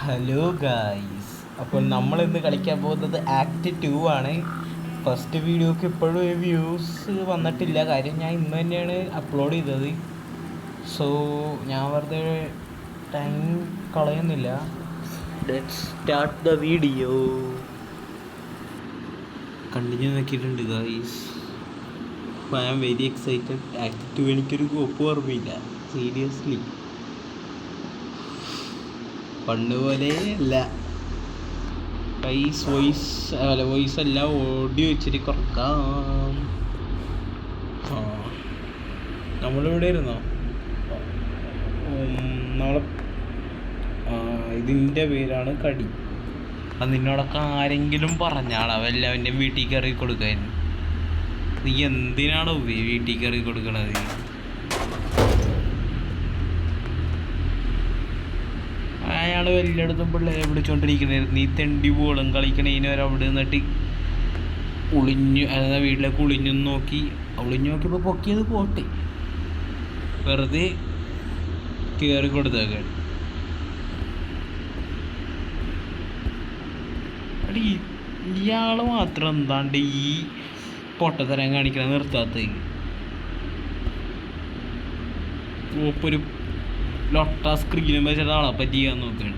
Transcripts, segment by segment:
Hello guys, അപ്പോൾ നമ്മൾ ഇന്ന് കളിക്കാൻ പോകുന്നത് ആക്ട് 2 ആണ്. ഫസ്റ്റ് വീഡിയോക്ക് ഇപ്പോഴും വ്യൂസ് വന്നിട്ടില്ല. കാര്യം ഞാൻ ഇന്ന് തന്നെയാണ് അപ്ലോഡ് ചെയ്തത്. സോ ഞാൻ വെറുതെ ടൈം കളയുന്നില്ല. Let's start the video. Continue നോക്കിയിട്ടുണ്ട് guys. I am very excited. Act 2 എനിക്കൊരു കോപ്പ് ഓർമ്മയില്ല, സീരിയസ്ലി. പണ്ട് പോലെ അല്ല, വോയിസ് അല്ല, ഓഡിയോ ഇച്ചിരി കുറക്കാം. നമ്മളിവിടെ ഇരുന്നോ? നമ്മളെ ഇതിൻ്റെ പേരാണ് കടി. അത് നിന്നോടൊക്കെ ആരെങ്കിലും പറഞ്ഞാളാ വല്ലവൻ്റെ വീട്ടിൽ കയറി കൊടുക്കാൻ? നീ എന്തിനാണോ വീട്ടിൽ കയറി കൊടുക്കണത്? അയാൾ എല്ലായിടത്തും പിള്ളേരെ വിളിച്ചോണ്ടിരിക്കണായിരുന്നു. നീ തെണ്ടി ബോളും കളിക്കണേന് വരെ അവിടെ നിന്നിട്ട് അതായത് വീട്ടിലേക്ക് ഒളിഞ്ഞു നോക്കിയപ്പോൾ പൊക്കിയത് പോട്ടെ, വെറുതെ കയറി കൊടുത്തേക്കാൻ. അടി ഇയാൾ മാത്രം എന്താണ്ട് ഈ പൊട്ടത്തരം കാണിക്കണ നിർത്താത്ത? ഒരു ലൊട്ട സ്ക്രീനും വെച്ചിട്ട് ആളെ പറ്റിയാൻ നോക്കുകയാണ്.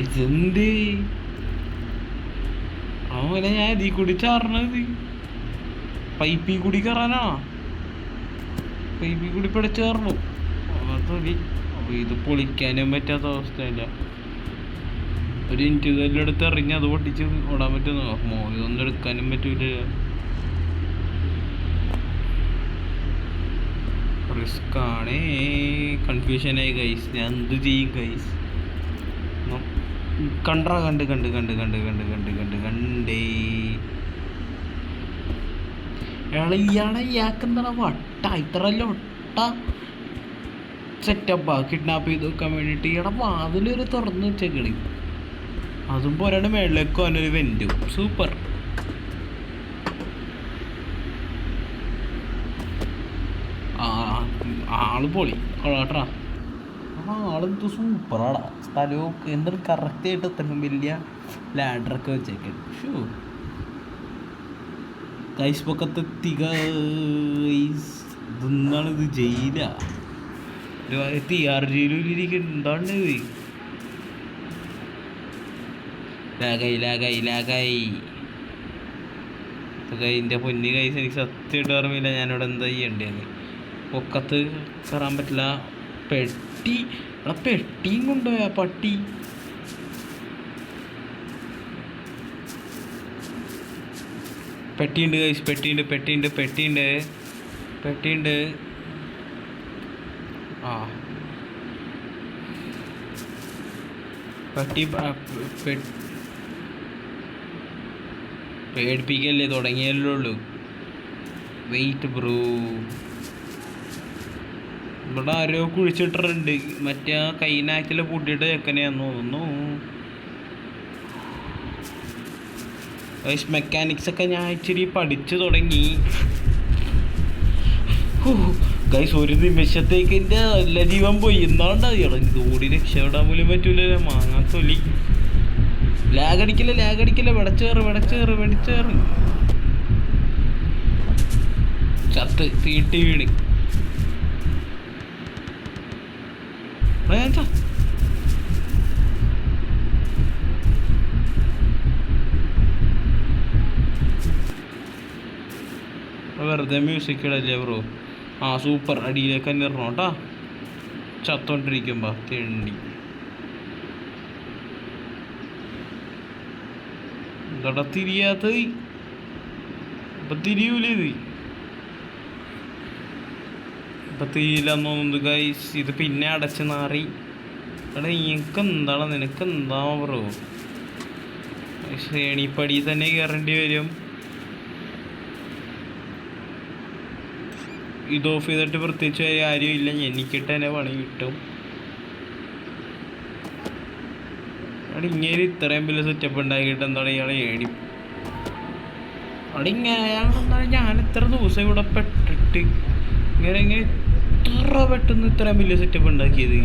ഇതെന്ത് അവനെ ഞാൻ ഇതിൽ കൂടി ചാറണത്? പൈപ്പിൽ കൂടി കയറാനാ? പൈപ്പിൽ കൂടി പിടിച്ച് കയറണു. അപ്പോൾ ഇത് പൊളിക്കാനും പറ്റാത്ത അവസ്ഥയില്ല. ഒരു ഇഞ്ച് ഇതെല്ലാം എടുത്ത് എറിഞ്ഞ് അത് പൊട്ടിച്ച് ഓടാൻ പറ്റുന്നു. ഇതൊന്നും എടുക്കാനും പറ്റൂല. റിസ്ക്കാണേ. കൺഫ്യൂഷനായി ഗൈസ്. ഞാൻ എന്ത് ചെയ്യും ഗൈസ്? കണ്ടേ ഇയാൾക്കെന്താണ് വട്ട ഇത്ര ലൊട്ട സെറ്റപ്പാ കിഡ്നാപ്പ് ചെയ്ത് വെക്കാൻ വേണ്ടിയിട്ട്? ഇയാളെ വാതിലൊരു തുറന്ന് വെച്ചേക്കണി. അതും പോരാണ്ട് മേളിലേക്കോ അവനൊരു വെൻറ്റും. സൂപ്പർ. ആള് പൊളി കൊള്ളാട്ടാ. ആളെന്ത് സൂപ്പറാടാ. സ്ഥലമൊക്കെ എന്തൊരു കറക്റ്റായിട്ട് ഇത്രയും വലിയ ലാഡറൊക്കെ വെച്ചേക്കാൻ. ഷൂ കൈസ് പൊക്കത്തെത്തി ഗൈസ്. ഇതെന്താണ് ഇത്? ജയില? ഒരു തിയാർ ജയിലിരിക്കും. എന്താണ്ട് ലാഗായി. എൻ്റെ പൊന്നി കൈസ്, എനിക്ക് സത്യമായിട്ട് ഓർമ്മയില്ല ഞാനിവിടെ എന്താ ചെയ്യണ്ടേന്ന്. പൊക്കത്ത് കയറാൻ പറ്റില്ല. പെട്ടിയും കൊണ്ടുപോയാ പട്ടി. പെട്ടിയുണ്ട് കൈസ്, പെട്ടിയുണ്ട്. ആ പെട്ടി പേടിപ്പിക്കല്ലേ, തുടങ്ങിയല്ലേ ഉള്ളൂ. Wait bro. ഇവിടെ ആരോ കുഴിച്ചിട്ടിട്ടുണ്ട്. മറ്റേ ആ കൈനാക്കിൽ പൂട്ടിയിട്ട് ചെക്കനെയാന്ന് തോന്നുന്നു. മെക്കാനിക്സ് ഒക്കെ ഞാൻ ഇച്ചിരി പഠിച്ചു തുടങ്ങി ഗൈസ്. ഒരു നിമിഷത്തേക്ക് എൻ്റെ എല്ലാ ജീവൻ പോയി. എന്താണ്ടാ ഇത് ഓടി രക്ഷപ്പെടാൻ പോലും പറ്റൂല. മാങ്ങാത്തൊലി. ലാഗടിക്കില്ല. വെടിച്ചേറ്. ചത്ത് തീട്ടി വീണ്. വെറുതെ മ്യൂസിക് ഇടല്ലേ ബ്രോ? സൂപ്പർ. അടിയിലേക്ക് തന്നെ ഇറങ്ങണം കേട്ടാ. ചത്തോണ്ടിരിക്കുമ്പോ തെണ്ടി. എന്താ തിരിയാത്തത്? ഇപ്പൊ തിരിയൂലേ ഇത്? ഇപ്പൊ തിരിയില്ലെന്ന് തോന്നുന്നു ഗൈസ്. ഇത് പിന്നെ അടച്ച് നാറി. എടാ നിനക്കെന്താ ബ്രോ? ശ്രേണിപ്പടി തന്നെ കയറേണ്ടി വരും. ഇത് ഓഫ് ചെയ്തിട്ട് പ്രത്യേകിച്ച് ആരും ഇല്ല. എനിക്കിട്ട് തന്നെ പണി കിട്ടും. അവിടെ ഇങ്ങനെ ഇത്രയും വലിയ സെറ്റപ്പ് ഉണ്ടാക്കിയിട്ട് എന്താണ് ഇയാളെ അവിടെ ഇങ്ങനെ ഞാൻ ഇത്ര ദിവസം ഇവിടെ പെട്ടിട്ട് ഇങ്ങനെ ഇത്ര പെട്ടെന്ന് ഇത്രയും വലിയ സെറ്റപ്പ് ഉണ്ടാക്കിയത്?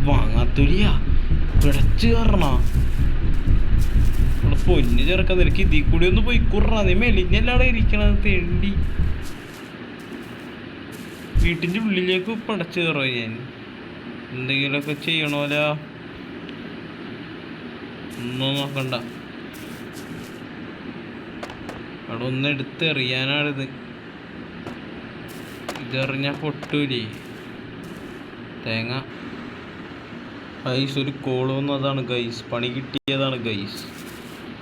വാങ്ങാത്തൊലിയാ പിടച്ച് കയറണ പൊന്നു ചെറുക്ക നിനക്ക് ഇതിൽ കൂടി ഒന്ന് പോയി കുറ നീ മെലിഞ്ഞല്ലാടെ ഇരിക്കണത് തെണ്ടി വീട്ടിൻ്റെ ഉള്ളിലേക്ക് പടച്ച് കയറോ ഞാൻ എന്തെങ്കിലുമൊക്കെ ചെയ്യണോല ഒന്നും നോക്കണ്ട അവിടെ ഒന്ന് എടുത്തെറിയാനാണിത് ഇതെറിഞ്ഞാൽ പൊട്ടൂലേ തേങ്ങ ഗൈസ് ഒരു കോള് വന്നതാണ് ഗൈസ് പണി കിട്ടിയതാണ് ഗൈസ്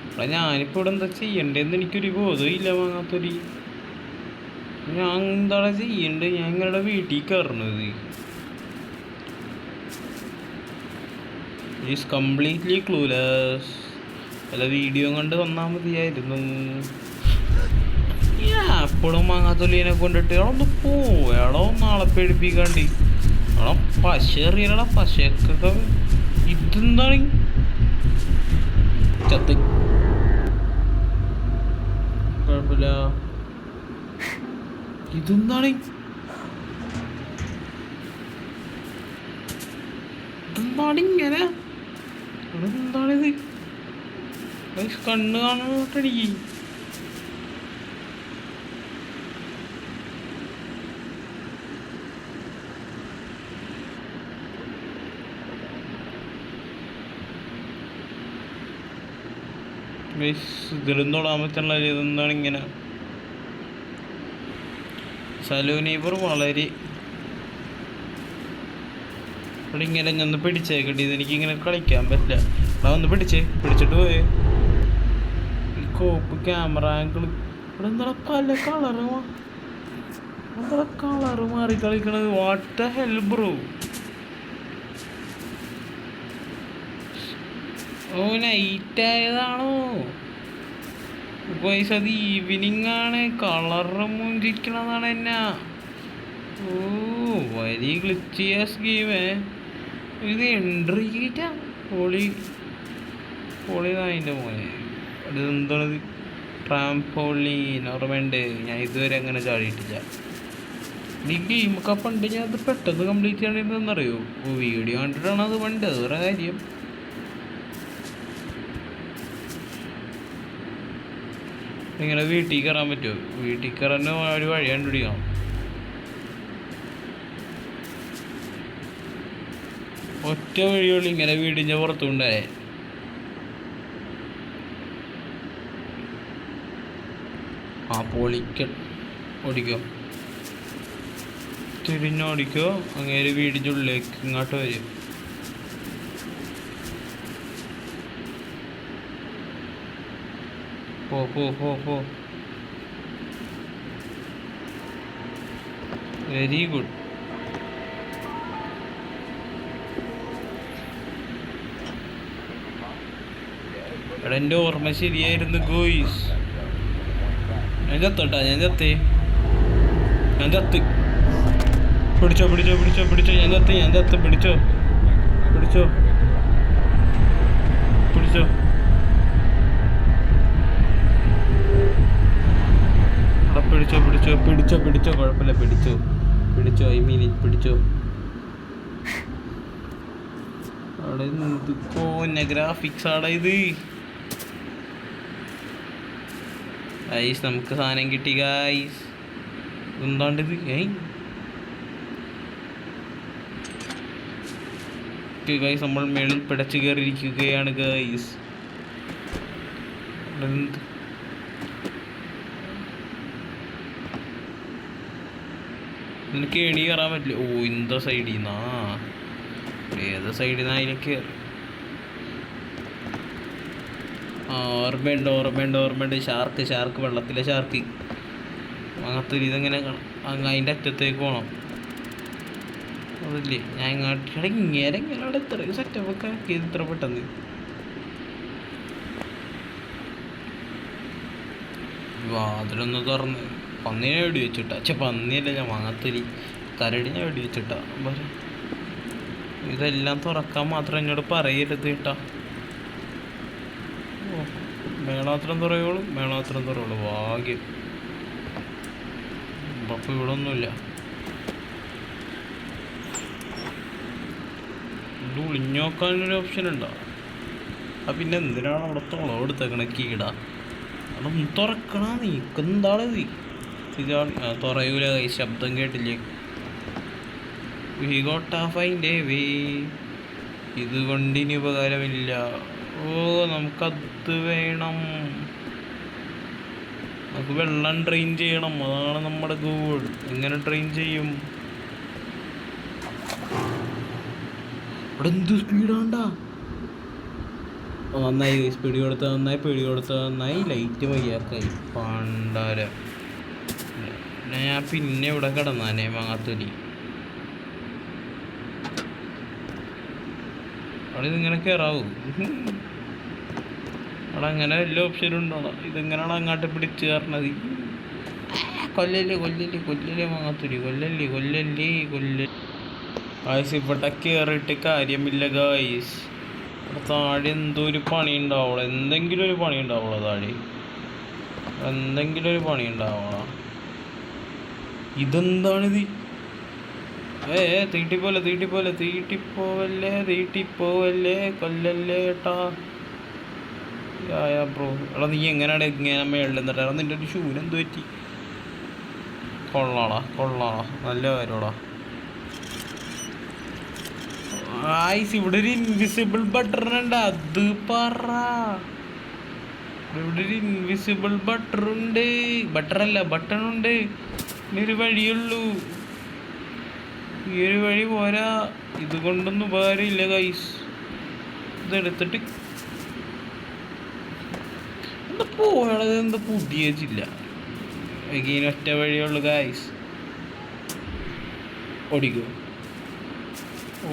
അവിടെ ഞാനിപ്പോൾ ഇവിടെ എന്താ ചെയ്യണ്ടേന്ന് എനിക്കൊരു ബോധമില്ല വാങ്ങാത്തൊരു ഞാൻ എന്താണ് ചെയ്യണ്ടേ ഞാൻ നിങ്ങളുടെ വീട്ടിൽ കയറണത് ഈസ് കംപ്ലീറ്റ്ലി ക്ലൂലെസ് വല്ല വീഡിയോ കണ്ട് വന്നാൽ മതിയായിരുന്നു എപ്പോഴും വാങ്ങാത്തൊല്ലിനെ കൊണ്ടിട്ട് ഒന്ന് പോയാളോ നാളെ പേടിപ്പിക്കാണ്ട് ആണോ പശ എറിയലടാ പശയൊക്കെ ഇതെന്താണ് ചത്ത് കുഴപ്പമില്ല ഇതെന്താണ് ഇതെന്താണ് ഇങ്ങനെ എന്താണിത് കണ്ണ് കാണാനോട്ടെനിക്ക് ഇതിലും തൊടാൻ പറ്റുള്ള ഇതെന്താണ് ഇങ്ങനെ സലൂനീബർ വളരെ ഇവിടെ ഇങ്ങനെ ഒന്ന് പിടിച്ചേക്കട്ടെ ഇതെനിക്കിങ്ങനെ കളിക്കാൻ പറ്റില്ല ഇവിടെ ഒന്ന് പിടിച്ചിട്ട് പോയേ ഈ കോപ്പ് ക്യാമറ ആംഗിൾ ഇവിടെ എന്താ പല കളറ് മാറി കളിക്കണത് what hell bro oh night ആയതാണോ പൈസ അത് ഈവനിങ് ആണ് കളറ് മുഞ്ചിക്കണതാണ് എന്നാ ഓ വരി ഗ്ലിച്ചിയ സ്കീമേ ഇത് എൻട്രി ഗേറ്റാ പൊളിതാതിൻ്റെ മോനെ അത് എന്താണത് ട്രാംപോളീൻ ഓർമ്മയുണ്ട് ഞാൻ ഇതുവരെ അങ്ങനെ ചാടിയിട്ടില്ല ഈ ഗെയിമൊക്കെ പണ്ട് ഞാൻ അത് പെട്ടെന്ന് കംപ്ലീറ്റ് ചെയ്യണമെന്നറിയോ ഓ വീഡിയോ കണ്ടിട്ടാണ് അത് പണ്ട് അത് വേറെ കാര്യം ഇങ്ങനെ വീട്ടിൽ കയറാൻ പറ്റുമോ വീട്ടിൽ കയറാൻ ഒരു വഴി കണ്ടുപിടിക്കണം ഒറ്റ വഴിയുള്ളൂ ഇങ്ങനെ വീടിൻ്റെ പുറത്തുകൊണ്ടേ ആ ഓടിക്കോ തിരിഞ്ഞോടിക്കോ അങ്ങനെ വീടിൻ്റെ ഉള്ളിലേക്ക് ഇങ്ങോട്ട് വരും പോ വെരി ഗുഡ് എടാ എൻ്റെ ഓർമ്മ ശരിയായിരുന്നു ഗോയ്സ് ഞാൻ ചത്തോട്ടാ ഞാൻ ചത്ത് പിടിച്ചോ ഞാൻ ചത്ത് പിടിച്ചോ കുഴപ്പമില്ല പിടിച്ചോ ഐ മീൻ പിടിച്ചോ അവിടെ കോന്ന ഗ്രാഫിക്സ് ആടാ ഇത് ഗൈസ് നമുക്ക് സാധനം കിട്ടി ഗൈസ് എന്താണ്ടിത് ഗൈസ് നമ്മൾ മേളിൽ പിടച്ചു കയറിയിരിക്കുകയാണ് ഗൈസ് നിനക്ക് എണി കയറാൻ പറ്റില്ല ഓ ഇന്ത സൈഡിൽ നിന്നാ ഏത് സൈഡിൽ നിന്നാ അതിലേക്ക് ഓർമ്മയുണ്ട് ഷാർക്ക് വെള്ളത്തിലെ ഷാർക്ക് അങ്ങനത്തെ ഇതെങ്ങനെ അതിൻ്റെ അറ്റത്തേക്ക് പോകണം അതല്ലേ ഞാൻ ഇങ്ങോട്ട് അവിടെ ഇത്രയും സെറ്റപ്പൊക്കെ ആക്കിയത് ഇത്ര പെട്ടെന്ന് വാതിലൊന്ന് തുറന്ന് പന്നീനെ വെടി വെച്ചിട്ടാ പന്നിയല്ല ഞാൻ വാങ്ങാത്തൊരി കരടിനെ വെടി വെച്ചിട്ടാ ഇതെല്ലാം തുറക്കാൻ മാത്രം എന്നോട് പറയരുത് കേട്ടാ മേളാത്രം തുറയുള്ളൂ ഭാഗ്യം അപ്പം ഇവിടെ ഒന്നുമില്ല ഇത് ഒളിഞ്ഞു നോക്കാനൊരു ഓപ്ഷൻ ഉണ്ടോ? പിന്നെ എന്തിനാണ് അവിടെ തുളവ് എടുത്തേക്കണ കീട? അവിടെ ഒന്ന് തുറക്കണ നീക്കെന്താണ് തുറയൂല. ഈ ശബ്ദം കേട്ടില്ലേ? ഇതുകൊണ്ടിനി ഉപകാരമില്ല. ഓ, നമുക്കത് വേണം. നമുക്ക് വെള്ളം ഡ്രെയിൻ ചെയ്യണം. അതാണ് നമ്മുടെ ഗോൾ. എങ്ങനെ ഡ്രെയിൻ ചെയ്യും? ഇവിടെ എന്ത് സ്പീഡാണ്ടാ! നന്നായി സ്പീഡ് കൊടുത്ത നന്നായി, പേടി കൊടുത്ത നന്നായി, ലൈറ്റ് മയ്യാക്കായി പണ്ടാര. ഞാൻ പിന്നെ ഇവിടെ കിടന്നാനേ മാങ്ങാത്തൊലി. അവിടെ ഇതിങ്ങനെ കയറാവൂ? അവിടെ അങ്ങനെ വല്ല ഓപ്ഷനും ഉണ്ടോ? ഇതെങ്ങനെയാണ് അങ്ങോട്ട് പിടിച്ച് കയറണത്? കൊല്ലല്ലേ മാങ്ങാത്തൊലി, കൊല്ലല്ലേ. ഗായ്സ്, ഇവിടെ കയറിയിട്ട് കാര്യമില്ല ഗായ്സ്. ഇവിടെ താഴെ എന്തോ ഒരു പണി ഉണ്ടാവുള്ളൂ. എന്തെങ്കിലും ഒരു പണി ഉണ്ടാവുള്ളൂ താഴെ. എന്തെങ്കിലും ഒരു പണി ഉണ്ടാവുള്ളൂ. ഇതെന്താണിത്? തീട്ടിപ്പോവല്ലേ കൊല്ലല്ലേ ഏട്ടാ. ബ്രോ, എടാ നീ എങ്ങനെയാണ് ഇങ്ങനെ മേളിൽ നിന്നിട്ട്? നിൻ്റെ ഒരു ഷൂന് എന്ത് പറ്റി? കൊള്ളാടാ. നല്ല കാര്യമാടാ. ഇവിടെ ഒരു ഇൻവിസിബിൾ ബട്ടൺ ഉണ്ട്. അത് പറ. ഇവിടെ ഒരു ഇൻവിസിബിൾ ബട്ടൺ ഉണ്ട്. ഇനിയൊരു വഴിയുള്ളൂ. ഈ ഒരു വഴി പോരാ. ഇതുകൊണ്ടൊന്നും ഉപകാരമില്ല ഗൈസ്. ഇതെടുത്തിട്ട് എന്താ പോയത്? എന്താ പുതിയച്ചില്ല? ഒറ്റ വഴിയുള്ളൂ ഗൈസ്.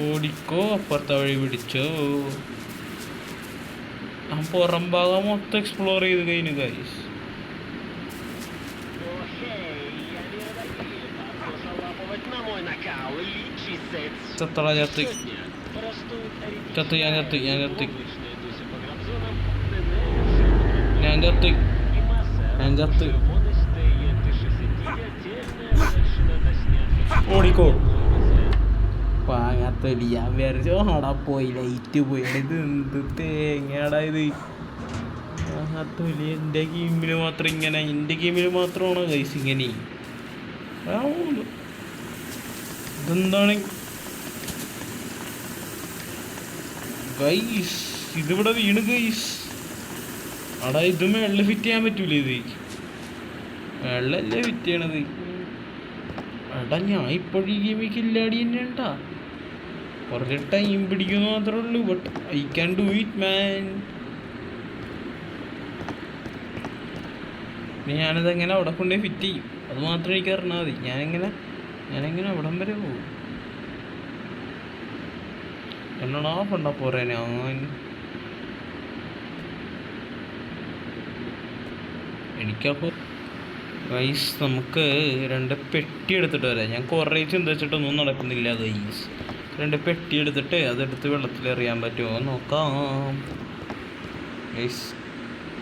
ഓടിക്കോ, അപ്പുറത്തെ വഴി പിടിച്ചോ. ആ പുറം ഭാഗം മൊത്തം എക്സ്പ്ലോർ ചെയ്ത് കഴിഞ്ഞു ഗൈസ്. ഞാൻ ചത്ത്. ഓടിക്കോ പാങ്ങാത്തൊലി. ഞാൻ വിചാരിച്ചു ആടാ പോയി, ലൈറ്റ് പോയി. ഇത് എന്ത് തേങ്ങയാടാ ഇത്? പാങ്ങാത്തൊലി. എൻ്റെ ഗെയിമിൽ മാത്രമാണോ ഗൈസ് ഇങ്ങനെ? ഇതെന്താണ് ഗൈസ്? ഇതിവിടെ വീണ് ഗൈസ്. അടാ, ഇത് മേളിൽ ഫിറ്റ് ചെയ്യാൻ പറ്റൂല. ഇത് മേളിലല്ലേ ഫിറ്റ് ചെയ്യണത്? എടാ, ഞാൻ ഇപ്പോഴും ഈ ഗെയിമിക്ക് ഇല്ലാടി തന്നെ ഉണ്ടാ. കുറച്ച് ടൈം പിടിക്കുന്നു മാത്രമേ ഉള്ളൂ. But I can do it man. ഞാനതെങ്ങനെ അവിടെ കൊണ്ടുപോയി ഫിറ്റ് ചെയ്യും? അത് മാത്രം എനിക്ക് അറിഞ്ഞാൽ മതി. ഞാനെങ്ങനെ അവിടം വരെ പോകും? എന്നോട് ആ പണ്ടാ പോറേ. എനിക്കപ്പോൾ ഗൈസ് നമുക്ക് 2 പെട്ടി എടുത്തിട്ട് വരാം. ഞാൻ കുറേ ചിന്തിച്ചിട്ടൊന്നും നടക്കുന്നില്ല ഗൈസ്. 2 പെട്ടി എടുത്തിട്ട് അതെടുത്ത് വെള്ളത്തിൽ എറിയാൻ പറ്റുമോ നോക്കാം ഗൈസ്.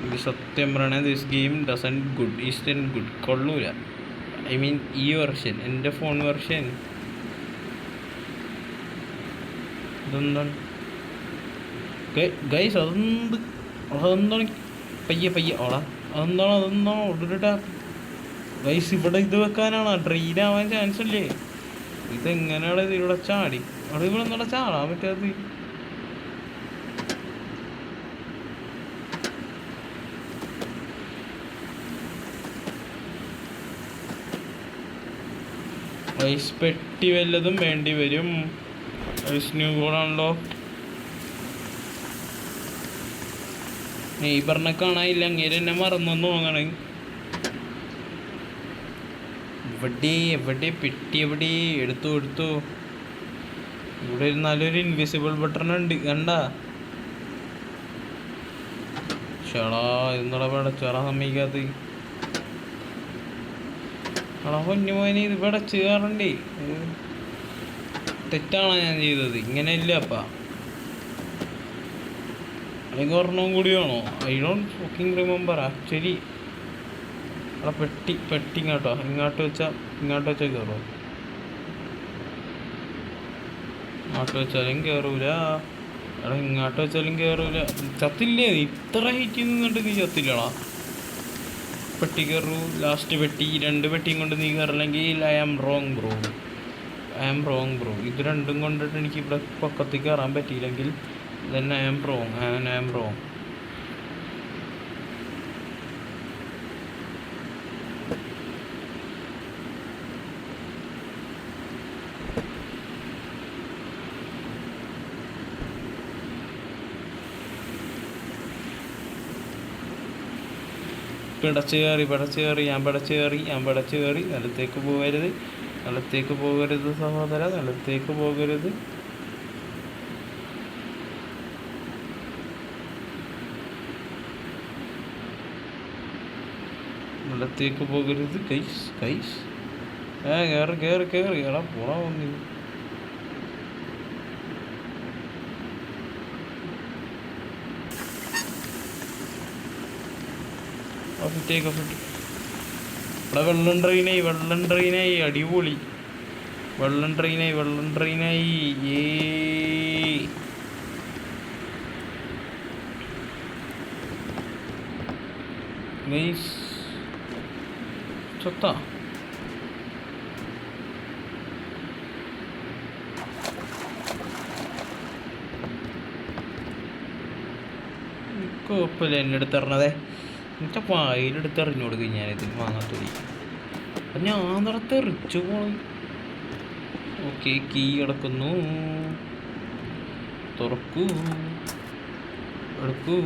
ഇത് സത്യം പറയണേ, ദിസ് ഗെയിം ഈസ് ഗുഡ്. കൊള്ളൂല. ഐ മീൻ ഈ വെർഷൻ, എൻ്റെ ഫോൺ വെർഷൻ. ഇതെന്താണ് ഗൈസ്? അതെന്താണ്? പയ്യെ ഓളാ. അതെന്താണോ ഓടിട്ടാ ഗൈസ്? ഇവിടെ ഇത് വെക്കാനാണോ? ട്രെയിൻ ആവാൻ ചാൻസ് ഇല്ലേ? ഇതെങ്ങനെയാണ് ഇതിലൂടെ ചാടി? അവിടെ ഇവിടെ എന്താ ചാടാൻ പറ്റാത്ത? ഗൈസ്, പെട്ടി വല്ലതും വേണ്ടി വരും. ന്യൂ ഗോളാണല്ലോ. നെയ്ബറിനെ കാണാനില്ല. അങ്ങേര് എന്നെ മറന്നെന്ന് തോന്നണേ. എവിടെ പെട്ടി? എവിടെ? എടുത്തു. ഇവിടെ നല്ലൊരു ഇൻവിസിബിൾ ബട്ടൺ ഉണ്ട്, കണ്ട? ചേടാ, ഇന്നടെ പടച്ചേറാ സമ്മതിക്കാത്ത. എടാ പൊന്നുമോനെ, ഇത് പടച്ച് കയറണ്ടേ. തെറ്റാണോ ഞാൻ ചെയ്തത്? ഇങ്ങനെയല്ല അപ്പ. അല്ലെങ്കിൽ ഒരെണ്ണം കൂടി വേണോ? I don't fucking remember actually. അവിടെ പെട്ടി ഇങ്ങോട്ട് വെച്ചാൽ കയറുമോ? അങ്ങോട്ട് വെച്ചാലും കയറൂല. എടാ ഇങ്ങോട്ട് വെച്ചാലും കയറൂല. ചത്തില്ലേ നീ? ഇത്ര ഹൈറ്റിൽ നിന്നിട്ട് നീ ചത്തില്ലടാ. പെട്ടി കയറൂ. ലാസ്റ്റ് പെട്ടി. 2 പെട്ടിയും കൊണ്ട് നീ കയറില്ലെങ്കിൽ ഐ ആം റോങ് ബ്രോ. ഇത് രണ്ടും കൊണ്ടിട്ട് എനിക്ക് ഇവിടെ പൊക്കത്തിൽ കയറാൻ പറ്റിയില്ലെങ്കിൽ then I am wrong. പിടച്ച് കയറി ഞാൻ പിടച്ച് കയറി. നിലത്തേക്ക് പോകരുത് സഹോദര, നിലത്തേക്ക് പോകരുത്. നിലത്തേക്ക് പോകരുത് കൈസ്. കയറി എടാ പോണ വന്നി. ഇവിടെ വെള്ളം ട്രെയിനായി അടിപൊളി. വെള്ളം ട്രെയിനായി ചൊത്ത. കുഴപ്പമില്ല, എന്നെ എടുത്തെറിഞ്ഞതേ. എന്നിട്ട് പായലെടുത്തെറിഞ്ഞു കൊടുക്കും ഞാനിത് വാങ്ങാത്തൊരു. ഞാൻ നടത്തെ റിച്ചു പോയി. ഓക്കെ, കീ കിടക്കുന്നു. തുറക്കൂ, എടുക്കൂ.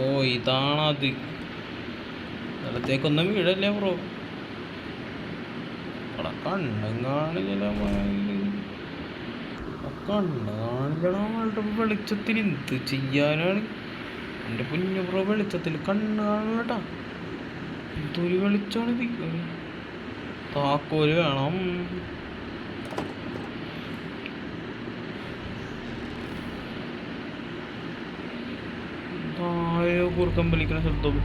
ഓ ഇതാണത്. നിലത്തേക്കൊന്നും വീഴല്ലേ ബ്രോ. കണ്ണും കാണില്ല. വെളിച്ചത്തിൽ എന്ത് ചെയ്യാനാണ് എൻ്റെ കുഞ്ഞു ബ്രോ? വെളിച്ചത്തിൽ കണ്ണ് കാണലട്ടാ. എന്തൊരു വെളിച്ചമാണ് ഇത്. താക്കോല് വേണം. താഴെ കൂർക്കം വലിക്കുന്ന ശബ്ദം.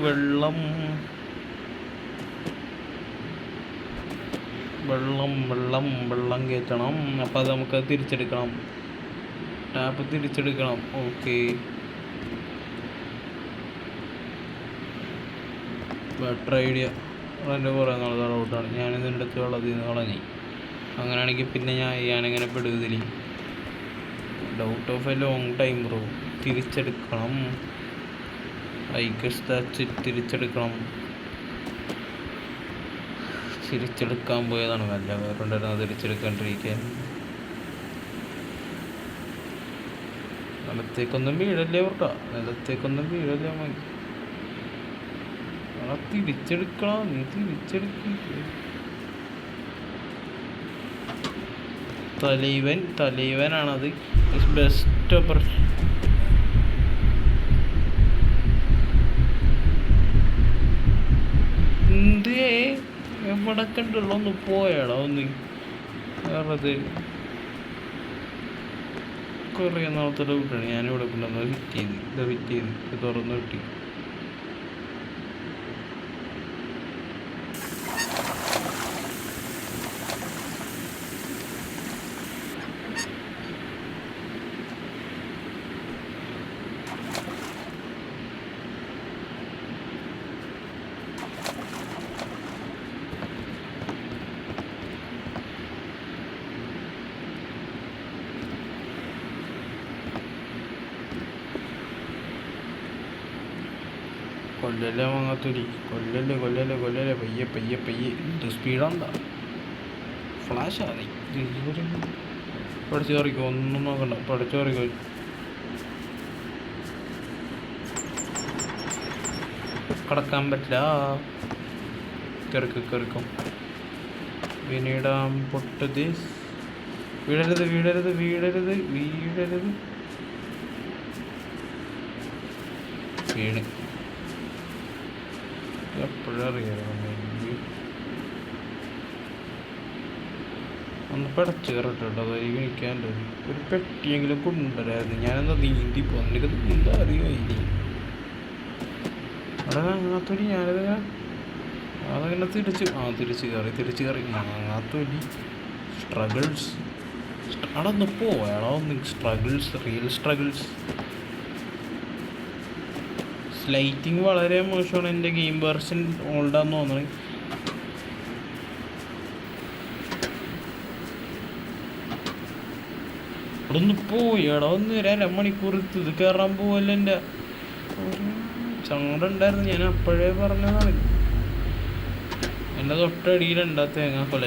വെള്ളം വെള്ളം വെള്ളം വെള്ളം കയറ്റണം. അപ്പം അത് നമുക്ക് തിരിച്ചെടുക്കണം. ടാപ്പ് തിരിച്ചെടുക്കണം. Okay, better idea. എൻ്റെ കുറേ നാളത്തെ ഡൗട്ടാണ്. ഞാനിതിൻ്റെ അടുത്ത് വെള്ളത്തിൽ നിന്ന് കളഞ്ഞു. അങ്ങനെയാണെങ്കിൽ പിന്നെ ഞാനിങ്ങനെ പെടുകയില്ല. Doubt of a long time bro. തിരിച്ചെടുക്കണം. തിരിച്ചെടുക്കാൻ പോയതാണ്. വല്ല വേറുണ്ടായിരുന്നു തിരിച്ചെടുക്കാണ്ടിരിക്കാൻ. നിലത്തേക്കൊന്നും വീഴല്ലേ ഓർട്ടാ. മതി. തിരിച്ചെടുക്കണം. നീ തലൈവനാണത്. Best opportunity. എന്തേ എവിടെ കണ്ടുള്ള ഒന്ന് പോയാടാ ഒന്ന്. വേറെ കുറേ നാളത്തെ ഡൗട്ടാണ്. ഞാനിവിടെ കൊണ്ടുവന്നത് ഫിറ്റ് ചെയ്ത് തുറന്ന് കിട്ടി. കൊല്ലല്ലേ വാങ്ങാത്തൊരി. കൊല്ലല്ലേ. പയ്യെ. എന്ത് സ്പീഡാണ്ടാ. ഫ്ലാഷാ നീ. പഠിച്ചു കറിക്കോ, ഒന്നും നോക്കണ്ട, പഠിച്ചു കറിക്കോ. കടക്കാൻ പറ്റില്ല. കറിക്കും പിന്നീടാം പൊട്ട് ദിസ്. വീഴരുത് വീഴരുത് വീഴരുത് വീഴരുത്. വീണ് എപ്പോഴും അറിയാലോ. ഒന്ന് പടച്ച് കയറട്ടോ. അതായത് എനിക്കാൻ്റെ ഒരു പെട്ടിയെങ്കിലും കൊണ്ടുവരായിരുന്നു. ഞാനെന്താ നീന്തി പോകും. എനിക്ക് നീന്താ അറിയോ ഇനി. അവിടെ അങ്ങാത്തൊലി അതങ്ങനെ തിരിച്ച് കയറി അങ്ങാത്തൊലി സ്ട്രഗിൾസ്. അവിടെ ഒന്ന് പോയാളോ ഒന്ന് സ്ട്രഗിൾസ്, റിയൽ സ്ട്രഗിൾസ്. സ്ലൈറ്റിങ് വളരെ മോശമാണ്. എൻ്റെ ഗെയിം വേർഷൻ ഓൾഡാന്ന് തോന്നുന്നത്. അവിടെ ഒന്ന് പോയാടോ ഒന്ന് 1.5 മണിക്കൂർ ഇത് കയറാൻ പോവല്ലോ. എൻ്റെ സങ്കടം ഉണ്ടായിരുന്നു. ഞാൻ അപ്പോഴേ പറഞ്ഞതാണ്. എൻ്റെ തൊട്ടടിയിലുണ്ടാ തേങ്ങാക്കൊല.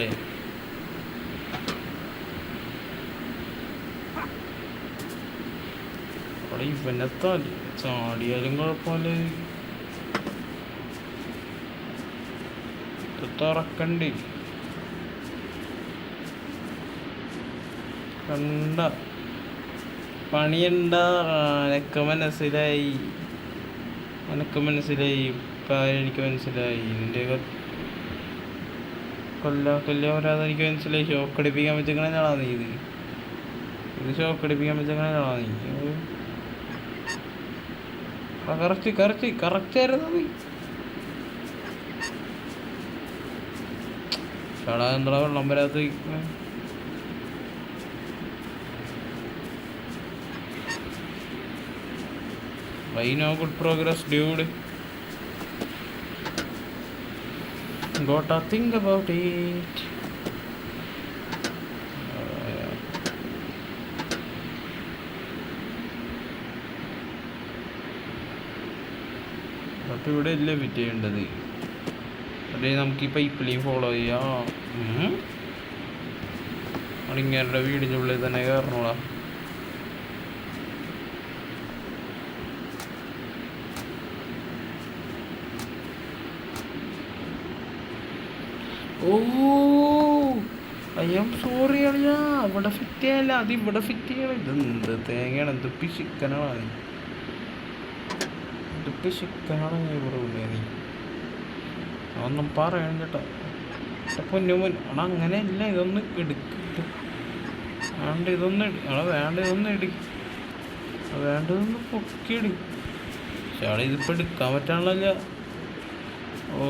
അവിടെ ഇവനെ ചാടിയാലും കുഴപ്പമില്ല. തുറക്കണ്ടേ കണ്ട പണിയുണ്ട. എനക്ക് മനസ്സിലായി ഇപ്പം എനിക്ക് മനസ്സിലായി. നിൻ്റെ കൊല്ല വരാതെ എനിക്ക് മനസ്സിലായി. ഷോക്കടിപ്പിക്കാൻ വെച്ചേക്കണ ഞാളാ നീ. ഇത് ഷോക്കടിപ്പിക്കാൻ വെച്ചേക്കണ ഞാളാ നീ. കറക്റ്റ് ആയിരുന്നു നീ. ചടാ എന്താ വെള്ളം വരാത്ത. Why no good progress, dude? Gotta think about it. അപ്പോൾ ഇവിടെ അല്ലേ ഫിറ്റ് ചെയ്യേണ്ടത്. അതേ നമുക്ക് ഈ പൈപ്പിലെയും ഫോളോ ചെയ്യാം. അടിങ്ങാരുടെ വീടിൻ്റെ ഉള്ളിൽ തന്നെ കയറണോളാം. ഓ ഐ ആം സോറി അളിയാ. ഇവിടെ ഫിറ്റ് ചെയ്യല്ല, അത് ഇവിടെ ഫിറ്റ് ചെയ്യണം. ഇതെന്ത് തേങ്ങയാണ്, എന്ത് പിശുക്കനാണ് നീ. പിശുക്കനാണ് നീ ഇവിടെ നീ. അതൊന്നും പറയണം ചേട്ടാ. പൊന്നുമുൻ അണ അങ്ങനെയല്ല. ഇതൊന്ന് എടുക്കിട്ട് വേണ്ട. ഇതൊന്ന് വേണ്ടതൊന്ന് പൊക്കിയിട്. ചേട്ടാ ഇതിപ്പോൾ എടുക്കാൻ പറ്റാണല്ലോ. ഓ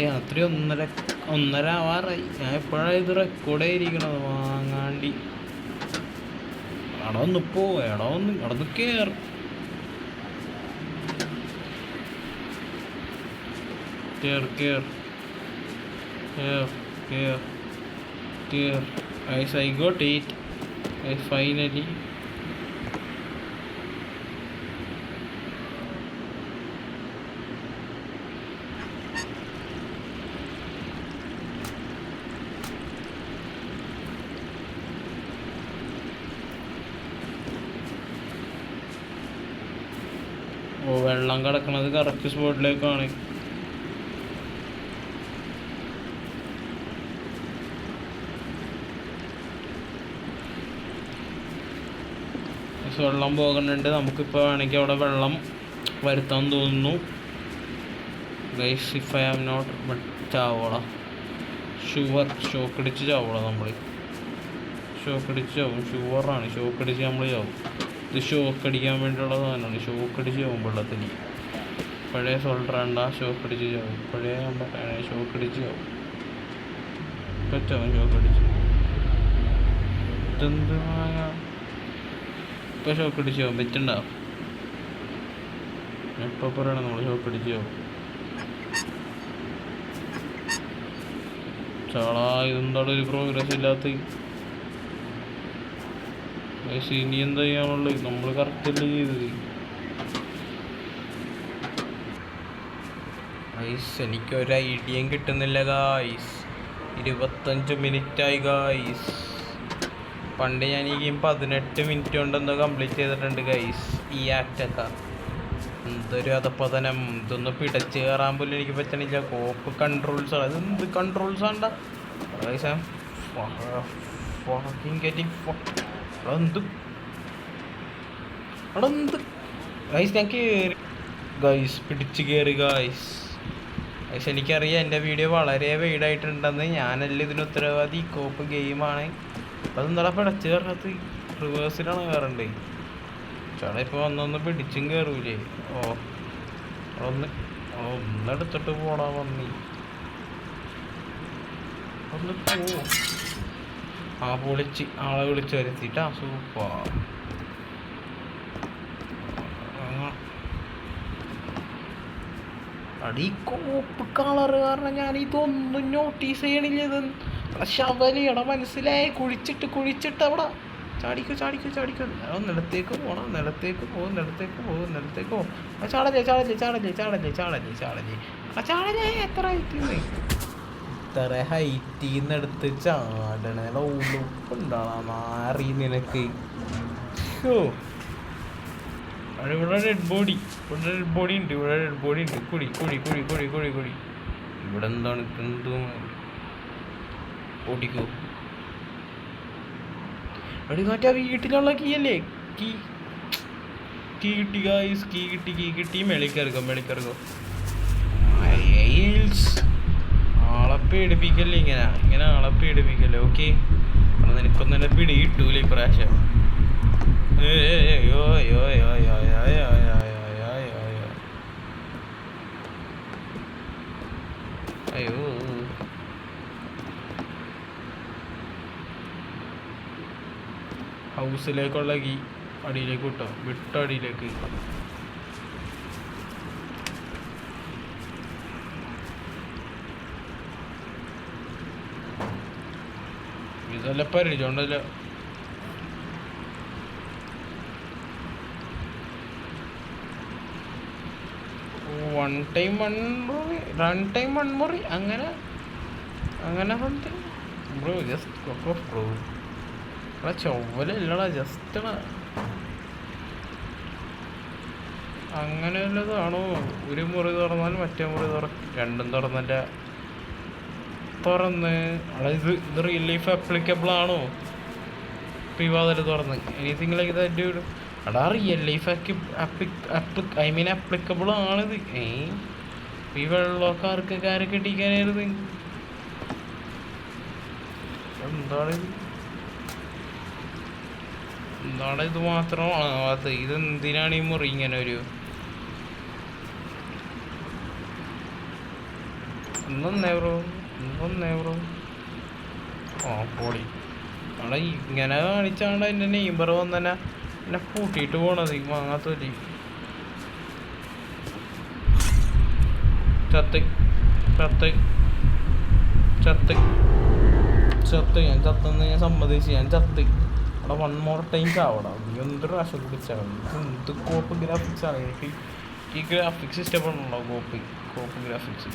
രാത്രി 1:30 ആവാറായി. ഞാൻ എപ്പോഴാണ് ഇത് റെക്കോർഡ് ചെയ്തിരിക്കണത് വാങ്ങാണ്ടി. അവിടെ ഒന്ന് അവിടെ കയറും. I got it. I finally. വെള്ളം കിടക്കണത് കറക്റ്റ് സ്പോട്ടിലേക്കാണ്. വെള്ളം പോകുന്നുണ്ട്. നമുക്കിപ്പോൾ വേണമെങ്കിൽ അവിടെ വെള്ളം വരുത്താൻ തോന്നുന്നു. Guys if I am not but ചാവോള ഷോക്കടിച്ച് ചാവോള. നമ്മൾ ഷോക്കടിച്ച് ചാവും. ഷുവറാണ് ഷോക്കടിച്ച് നമ്മൾ ചാവും. ഇത് ഷോക്കടിക്കാൻ വേണ്ടിയുള്ള സാധനമാണ്. ഷോക്കടിച്ച് ചാവും വെള്ളത്തിൽ. പഴയ സോൾഡറാണ്ട ഷോക്കടിച്ച് ചാവും. പഴയ ഷോക്കടിച്ച് ചാവും. പറ്റാവും ഷോക്കടിച്ച്. ഇതെന്ത് ഇപ്പം ഷോക്കടിച്ച് ചാവും. പറ്റുണ്ടാവും. എപ്പോൾ പറയണം നമ്മൾ ഷോക്കടിച്ച് ചാവും. ചാളാ ഇതെന്താണ് ഒരു പ്രോഗ്രസ് ഇല്ലാത്ത. ഇനി എന്താ ചെയ്യാനുള്ളത്? നമ്മൾ കറക്റ്റല്ലേ ചെയ്തത്. ഗൈസ് എനിക്കൊരു ഐഡിയയും കിട്ടുന്നില്ല ഗായ്സ്. 25 മിനിറ്റായി ഗായ്സ്. പണ്ട് ഞാൻ ഈ ഗെയിം 18 മിനിറ്റ് കൊണ്ടെന്തോ കംപ്ലീറ്റ് ചെയ്തിട്ടുണ്ട് ഗൈസ്. ഈ ആക്റ്റൊക്കെ എന്തൊരു അധപ്പതനം. ഇതൊന്ന് പിടച്ച് കയറാൻ പോലും എനിക്ക് പറ്റണില്ല. കോപ്പ് കൺട്രോൾസ് ആണ്. അതെന്ത് കൺട്രോൾസ് ആണ്ടാ ഗൈസ്? അതെന്ത് ഗൈസ്? ഞാൻ കയറി ഗൈസ്, പിടിച്ച് കയറി ഗൈസ്. ഗൈസ് എനിക്കറിയാം എൻ്റെ വീഡിയോ വളരെ വെയിഡായിട്ടുണ്ടെന്ന്. ഞാനല്ല ഇതിന് ഉത്തരവാദി. കോപ്പ് ഗെയിമാണ്. അതെന്താ പിടച്ച് കയറാത്ത? റിവേഴ്സിലാണ് കയറണ്ടേ. ചേട്ടാ ഇപ്പോൾ വന്നൊന്ന് പിടിച്ചും കയറൂലേ? ഒന്നെടുത്തിട്ട് പോടാ വന്നി. ഒന്ന് പോ. ആളെ വിളിച്ച് വരുത്തിട്ടാ. സൂപ്പർ. അടി കോപ്പ് കളറ് കാരണം ഞാൻ ഇതൊന്നും നോട്ടീസ് ചെയ്യണില്ല. ഇത് ശവലിയട മനസ്സിലായി. കുഴിച്ചിട്ട് അവിടെ ചാടിക്കോ. നിലത്തേക്ക് പോണം. നിലത്തേക്ക് പോകും. ചാടല്ലേ. എത്ര ഹൈറ്റിന്ന് എടുത്ത് ചാടണ ഉളുപ്പുണ്ടാവാ മാറി നിനക്ക്. ഇവിടെ ഡെഡ് ബോഡി ഉണ്ട്. കുടി. ഇവിടെ എന്താണ്? ഓടിക്കോ. എടി മറ്റേ വീട്ടിലുള്ള കീ അല്ലേ? കീ കിട്ടി ഗായ്സ്. കീ കിട്ടി. മെളിക്കറുകോ. ആളെ പേടിപ്പിക്കല്ലേ ഇങ്ങനെ ആളെ പേടിപ്പിക്കല്ലേ. ഓക്കെ, നിനക്കൊന്നും തന്നെ പിടി കിട്ടൂല ഇപ്രാവശ്യം. അയ്യോ ഹൗസിലേക്കുള്ള കീ അടിയിലേക്ക് വിട്ടോ അടിയിലേക്ക്. ഇതല്ല പരിചയമുണ്ടല്ല. വൺ ടൈം വൺ മുറി അങ്ങനെ സംതിങ് ബ്രോ. ജസ്റ്റ് ബ്രോ ചൊവ്വലല്ലടാ, ജസ്റ്റ് അങ്ങനെ വല്ലതാണോ? ഒരു മുറി തുറന്നാൽ മറ്റേ മുറി രണ്ടും തുറന്ന് ഇത് റിയൽ ലൈഫ് ആപ്ലിക്കബിൾ ആണോ? ഇപ്പം ഈ വാതിൽ തുറന്ന് എനിത്തിങ് ലൈക്ക് ദാറ്റ് ഡ്യൂഡ്. എടാ റിയൽ ലൈഫ് ആപ്ലിക്കബിൾ ആണിത്. ഈ വെള്ളക്കാർക്ക് കെട്ടിക്കാനായിരുന്നു. എന്താണ് ഇത് മാത്രമാണ് അത്? ഇതെന്തിനാണ് ഈ മുറി ഇങ്ങനെ ഒരു ഒന്നേ ബ്രോ? പൊളി. അവിടെ ഇങ്ങനെ കാണിച്ചാണ്ട് എൻ്റെ നെയ്ബർ വന്നെ എന്നെ കൂട്ടിയിട്ട് പോണത്. ഈ വാങ്ങാത്തൊലി ചത്ത് ഞാൻ ചത്തെന്ന് ഞാൻ സമ്മതിച്ച്. ഞാൻ ചത്ത്. അവിടെ 1 more time ചാവടാ. എന്തൊരു പ്രാവശ്യം കുടിച്ചാൽ എന്ത് കോപ്പ് ഗ്രാഫിക്സ് ആണ്. എനിക്ക് ഈ ഗ്രാഫിക്സ് ഇഷ്ടപ്പെടണല്ലോ. കോപ്പ് ഗ്രാഫിക്സ്.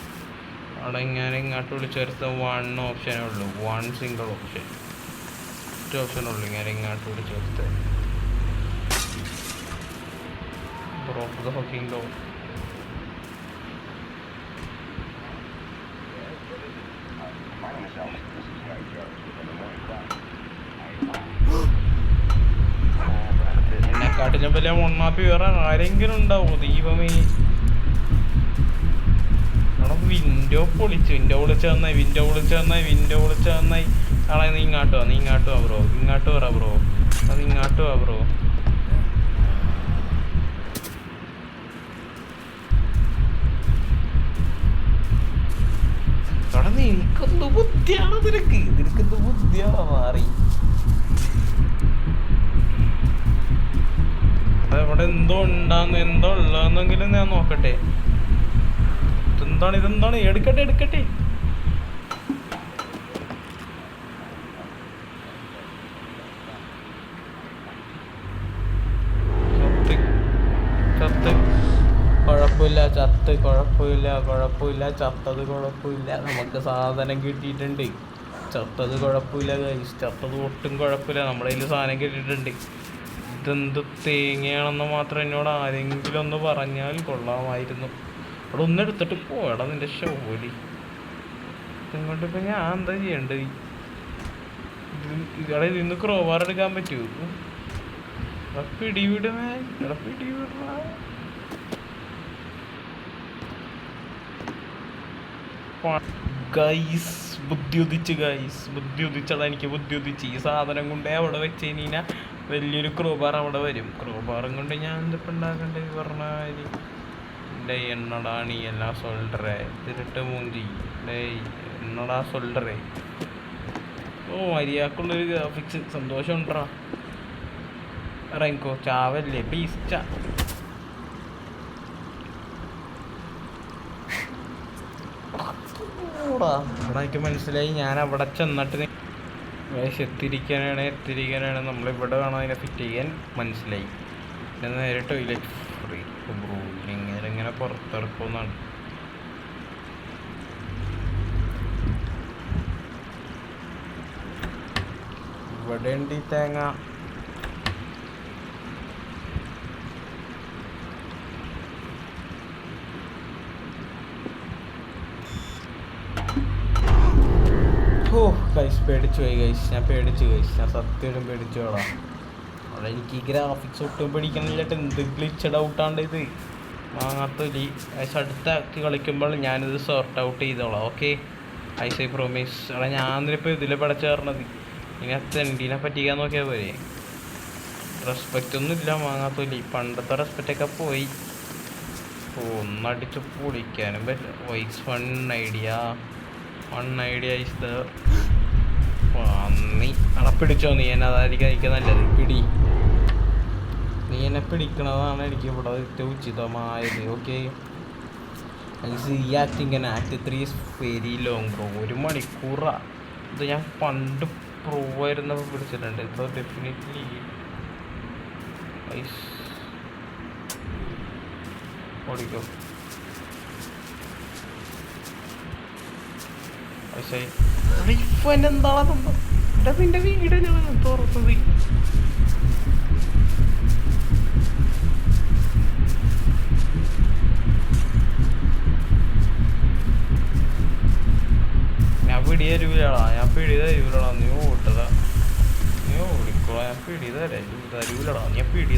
അവിടെ ഇങ്ങോട്ട് വിളിച്ച് വരുത്ത 1 ഓപ്ഷനേ ഉള്ളൂ. 1 സിംഗിൾ ഓപ്ഷൻ. ഒറ്റ ഓപ്ഷനേ ഉള്ളൂ. ഇങ്ങോട്ട് വിളിച്ച് വരുത്ത ബ്രോക്ക് ദ ഫക്കിംഗ് ഡോർ. എന്നെക്കാട്ടിലും വലിയ മണ്ണാപ്പി വേറെ ആരെങ്കിലും ഉണ്ടാവോ? ദൈവമേ. അവിടെ വിൻഡോ വിളിച്ച് തന്നായി. ആളെ നീ ഇങ്ങോട്ട് വാ ബ്രോ. ഇങ്ങോട്ട് പറ ബ്രോ. അത് ഇങ്ങോട്ട് വാ ബ്രോ. അവിടെ നിനക്കൊന്ന് ബുദ്ധിയാണോ? നിനക്കെന്ത് ബുദ്ധിയാണോ മാറി? അവിടെ എന്തോ ഉള്ളതെന്നെങ്കിലും ഞാൻ നോക്കട്ടെ. ഇതെന്താണ്? എടുക്കട്ടെ. കുഴപ്പമില്ല. കുഴപ്പമില്ല, ചത്തത് കുഴപ്പമില്ല, നമുക്ക് സാധനം കിട്ടിയിട്ടുണ്ട്. ചത്തത് കുഴപ്പമില്ല ഗൈസ്, ചത്തത് ഒട്ടും കുഴപ്പമില്ല, നമ്മുടെ കയ്യിൽ സാധനം കിട്ടിയിട്ടുണ്ട്. ഇതെന്ത് തേങ്ങയാണെന്ന് മാത്രം എന്നോട് ആരെങ്കിലും ഒന്ന് പറഞ്ഞാൽ കൊള്ളാമായിരുന്നു. അവിടെ ഒന്നെടുത്തിട്ട് പോയടാ നിന്റെ ഷോലി. ഇങ്ങോട്ട് ഇപ്പം ഞാൻ എന്താ ചെയ്യേണ്ടത്? ഇവിടെ നിന്ന് ക്രോബാർ എടുക്കാൻ പറ്റുമോ? പിടിവിടുമേ, പിടിവിട. ഗൈസ് ബുദ്ധി ഉദിച്ചടാ, എനിക്ക് ബുദ്ധി ഉദിച്ച്. ഈ സാധനം കൊണ്ടേ അവിടെ വെച്ച് കഴിഞ്ഞാൽ വലിയൊരു ക്രോബാർ അവിടെ വരും. ക്രോബാറും കൊണ്ട് ഞാൻ എന്തിപ്പോൾ ഉണ്ടാക്കണ്ടേ പറഞ്ഞാൽ? ഡേ എന്നടാ നീ എല്ലാം സൊല്ലറേ, തിരുട്ട് മൂഞ്ചി. ഡേ എന്നടാ സൊല്ലറേ. ഓ മര്യാദക്കുള്ളൊരു ഗ്രാഫിക്സ്, സന്തോഷം ഉണ്ടോ? ഇറങ്ങിക്കോ, ചാവല്ലേ പ്ലീസ്. അവിടെ എനിക്ക് മനസ്സിലായി, ഞാൻ അവിടെ ചെന്നിട്ട് എത്തിരിക്കാനാണ് നമ്മളിവിടെ വേണം അതിനെ ഫിറ്റ് ചെയ്യാൻ. മനസ്സിലായി. പിന്നെ നേരെ ടോയ്ലറ്റ് ഫ്രീ ബ്രൂ, ഇങ്ങനെ പുറത്തിറക്കുമെന്നാണ്. ഇവിടെ ഉണ്ട് ഈ തേങ്ങ. ഓ ഗൈസ് പേടിച്ചു പോയി ഗൈസ്, ഞാൻ സത്യമായിട്ടും പേടിച്ചു പോടാ. അവിടെ എനിക്ക് ഈ ഗ്രാഫിക്സ് ഒട്ടും പിടിക്കണില്ലിട്ട്. എന്ത് ഗ്ലിച്ചഡ് ഔട്ടാണ്ട് ഇത് വാങ്ങാത്തൊലി. ഗൈസ് അടുത്താക്കി കളിക്കുമ്പോൾ ഞാനിത് സോർട്ട് ഔട്ട് ചെയ്തോളാം. ഓക്കെ ഐസ് ഐ പ്രോമിസ്. അവിടെ ഞാനിപ്പോൾ ഇതിൽ പടച്ചു കയറണത്. ഇനി തെണ്ടീനെ പറ്റിക്കാൻ നോക്കിയാൽ പോരെ. റെസ്പെക്റ്റ് ഒന്നും ഇല്ല വാങ്ങാത്തൊലി. പണ്ടത്തെ റെസ്പെക്റ്റൊക്കെ പോയി. ഒന്നടിച്ച് പൊളിക്കാനും പറ്റില്ല. Wise one idea is the നീ അവിടെ പിടിച്ചോ. നീ എന്നെ അതായിരിക്കും എനിക്ക് നല്ലത്. നീ എന്നെ പിടിക്കണതാണ് എനിക്ക് ഇവിടെ ഏറ്റവും ഉചിതമായത്. ഓക്കെ ഈ act 3 is very long bro. 1 മണിക്കൂറാ ഇത്. ഞാൻ പണ്ട് പ്രോ ആയിരുന്നപ്പോൾ പിടിച്ചിട്ടുണ്ട്. ഇപ്പോൾ ഡെഫിനറ്റ്ലി ഓടിക്കോ. എന്താണ് നിന്റെ വീട് ഞാൻ തുറന്നത്? ഞാൻ പിടി തരൂലടാ. നീ ഓട്ടടാ, നീ ഓടിക്കോളാ. ഞാൻ പിടി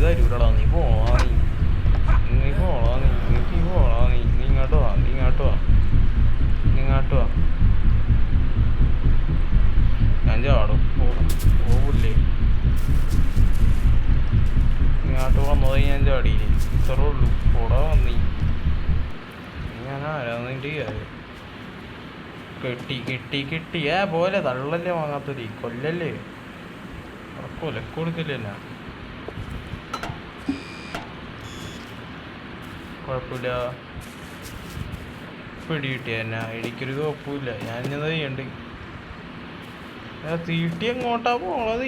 തരൂലടാ. നീ പോളാ. നീ ഇങ്ങോട്ട് വാ. ഞാൻ ചാടും. പോവില്ലേ? ഇങ്ങോട്ട് വന്നത് ഞാൻ ചാടിയില്ലേ? ഇത്രേ ഉള്ളൂ. പോടാ വന്നീ. ഞാൻ ആരാന്ന് നിന്റെ കാര്യം. കെട്ടി പോലെ തള്ളല്ലേ വാങ്ങാത്തൊരു കൊല്ലല്ലേ. കൊലക്കൊടുക്കില്ല എന്നാ. കുഴപ്പമില്ല, പിടി കിട്ടിയ എന്നാ. എനിക്കൊരു കുഴപ്പമില്ല. ഞാനിത് ചെയ്യണ്ട്. തീട്ടി എങ്ങോട്ടാ പോണത്?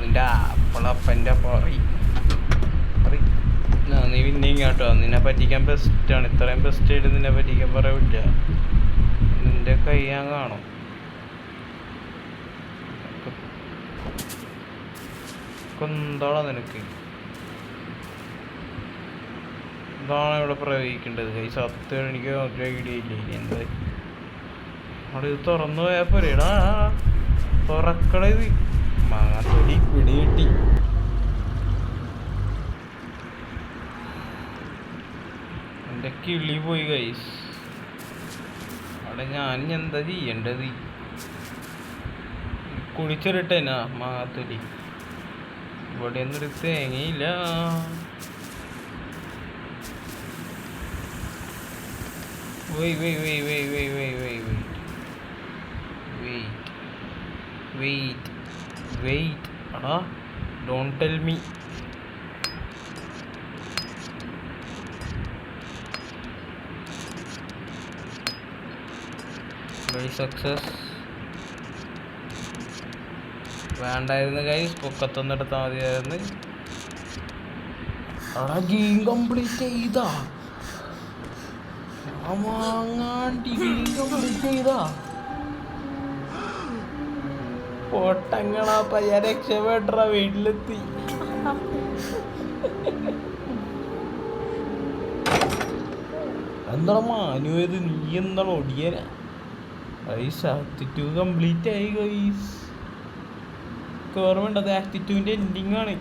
നിന്റെ അപ്പളപ്പൻ്റെ നീ പിന്നെ ഇങ്ങോട്ടോ. നിന്നെ പറ്റിക്കാൻ ബെസ്റ്റാണ്. ഇത്രയും ബെസ്റ്റ് ആയിട്ട് നിന്നെ പറ്റിക്കാൻ പറയില്ല. നിന്റെ കൈ ഞാൻ കാണും. എന്താണോ നിനക്ക്? ഇതാണ് ഇവിടെ പ്രയോഗിക്കേണ്ടത്. കൈ സത്യം എനിക്ക് ഒരു ഐഡിയ ഇല്ല. ഇനി എന്താ അവിടെ ഇത് തുറന്നു പോയാൽ പോരേടാ. തുറക്കട ഇത്. മാങ്ങാത്തൊലി പിടി കിട്ടി. എൻ്റെ കിളി പോയി ഗൈസ്. അവിടെ ഞാൻ എന്താ ചെയ്യേണ്ടത്? കുടിച്ചെറിട്ടേനാ മാങ്ങാത്തൊലി. ഇവിടെ ഒന്നൊരു തേങ്ങയില്ല. വെയിറ്റ് അടാ. Don't tell me. സക്സസ്. വേണ്ടായിരുന്നു ഗൈസ്, പൊക്കത്തൊന്നും എടുത്താൽ മതിയായിരുന്നു. അവിടെ ഗെയിം കംപ്ലീറ്റ് ചെയ്താ ഗെയിം കംപ്ലീറ്റ് ചെയ്താ പൊട്ടങ്ങളാ പയ്യ രക്ഷപ്പെട്ട വീട്ടിലെത്തി. എന്താണ് മാനുവേത്, നീ എന്താണ് ഒടിയനാ ഗൈസ്? ആക്ട് 2 കംപ്ലീറ്റ് ആയി ഗൈസ്. ഓർമ്മയുണ്ട്, അത് ആക്ട് 2ൻ്റെ എൻഡിങ് ആണ്.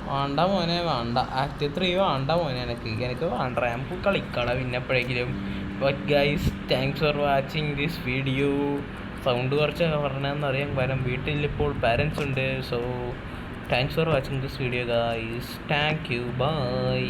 വേണ്ട മോനെ വേണ്ട, ആക്ട് 3 വേണ്ട മോനെ, എനിക്ക് വേണ്ട. നമുക്ക് കളിക്കട പിന്നെ എപ്പോഴെങ്കിലും. But guys, thanks for watching this video. Sound കുറച്ച് പറഞ്ഞതെന്നറിയാം, കാരണം വീട്ടിലിപ്പോൾ പാരൻസ് ഉണ്ട്. So thanks for watching this video guys. Thank you, by.